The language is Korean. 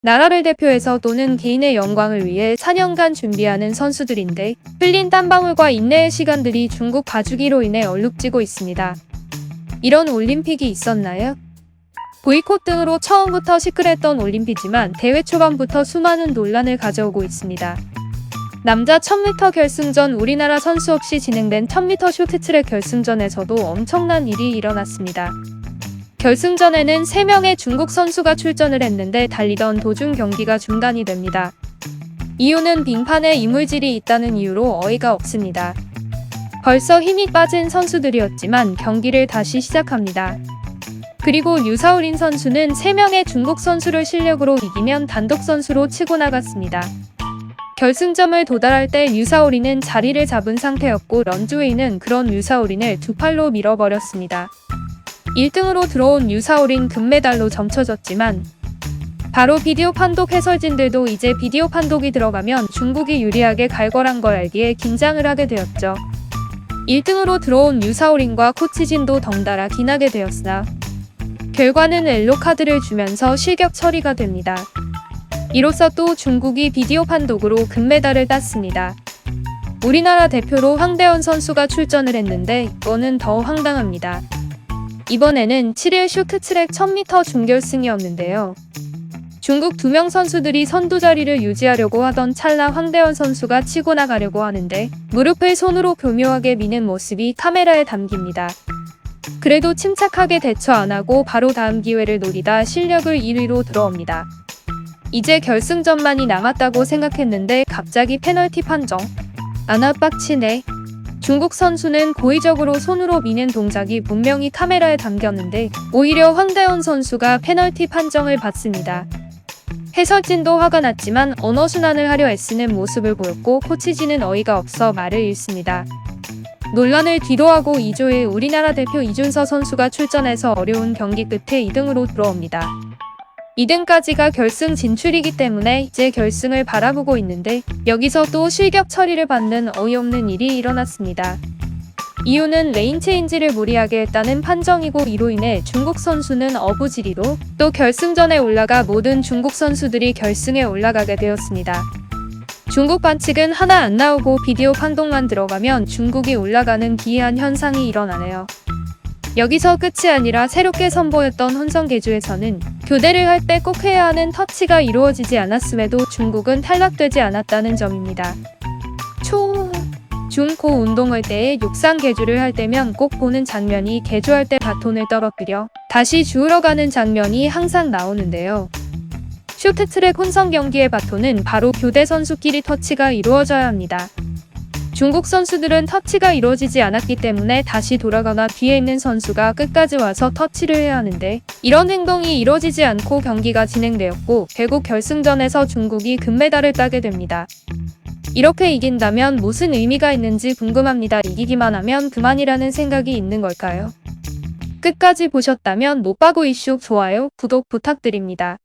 나라를 대표해서 또는 개인의 영광을 위해 4년간 준비하는 선수들인데 흘린 땀방울과 인내의 시간들이 중국 봐주기로 인해 얼룩지고 있습니다. 이런 올림픽이 있었나요? 보이콧 등으로 처음부터 시끌했던 올림픽이지만 대회 초반부터 수많은 논란을 가져오고 있습니다. 남자 1000m 결승전 우리나라 선수 없이 진행된 1000m 쇼트트랙 결승전에서도 엄청난 일이 일어났습니다. 결승전에는 3명의 중국 선수가 출전을 했는데 달리던 도중 경기가 중단이 됩니다. 이유는 빙판에 이물질이 있다는 이유로 어이가 없습니다. 벌써 힘이 빠진 선수들이었지만 경기를 다시 시작합니다. 그리고 유사오린 선수는 3명의 중국 선수를 실력으로 이기면 단독 선수로 치고 나갔습니다. 결승점을 도달할 때 유사오린은 자리를 잡은 상태였고 런주웨이는 그런 유사오린을 두 팔로 밀어버렸습니다. 1등으로 들어온 유사오린 금메달로 점쳐졌지만 바로 비디오 판독 해설진들도 이제 비디오 판독이 들어가면 중국이 유리하게 갈 거란 걸 알기에 긴장을 하게 되었죠. 1등으로 들어온 유사오린과 코치진도 덩달아 기나게 되었으나 결과는 옐로카드를 주면서 실격 처리가 됩니다. 이로써 또 중국이 비디오 판독으로 금메달을 땄습니다. 우리나라 대표로 황대현 선수가 출전을 했는데 이거는 더 황당합니다. 이번에는 7일 쇼트트랙 1000m 준결승이었는데요. 중국 2명 선수들이 선두 자리를 유지하려고 하던 찰나 황대현 선수가 치고 나가려고 하는데 무릎을 손으로 교묘하게 미는 모습이 카메라에 담깁니다. 그래도 침착하게 대처 안 하고 바로 다음 기회를 노리다 실력을 1위로 들어옵니다. 이제 결승전만이 남았다고 생각했는데 갑자기 페널티 판정. 아나 빡치네. 중국 선수는 고의적으로 손으로 미는 동작이 분명히 카메라에 담겼는데 오히려 황대현 선수가 페널티 판정을 받습니다. 해설진도 화가 났지만 언어순환을 하려 애쓰는 모습을 보였고 코치진은 어이가 없어 말을 잃습니다. 논란을 뒤로하고 2조에 우리나라 대표 이준서 선수가 출전해서 어려운 경기 끝에 2등으로 들어옵니다. 2등까지가 결승 진출이기 때문에 이제 결승을 바라보고 있는데 여기서 또 실격 처리를 받는 어이없는 일이 일어났습니다. 이유는 레인 체인지를 무리하게 했다는 판정이고 이로 인해 중국 선수는 어부지리로 또 결승전에 올라가 모든 중국 선수들이 결승에 올라가게 되었습니다. 중국 반칙은 하나 안 나오고 비디오 판독만 들어가면 중국이 올라가는 기이한 현상이 일어나네요. 여기서 끝이 아니라 새롭게 선보였던 혼성계주에서는 교대를 할 때 꼭 해야 하는 터치가 이루어지지 않았음에도 중국은 탈락되지 않았다는 점입니다. 초, 중, 고 운동할 때에 육상 계주를 할 때면 꼭 보는 장면이 계주할 때 바톤을 떨어뜨려 다시 주우러 가는 장면이 항상 나오는데요. 쇼트트랙 혼성 경기의 바톤은 바로 교대 선수끼리 터치가 이루어져야 합니다. 중국 선수들은 터치가 이루어지지 않았기 때문에 다시 돌아가나 뒤에 있는 선수가 끝까지 와서 터치를 해야 하는데 이런 행동이 이루어지지 않고 경기가 진행되었고 결국 결승전에서 중국이 금메달을 따게 됩니다. 이렇게 이긴다면 무슨 의미가 있는지 궁금합니다. 이기기만 하면 그만이라는 생각이 있는 걸까요? 끝까지 보셨다면 못바고 이슈 좋아요, 구독 부탁드립니다.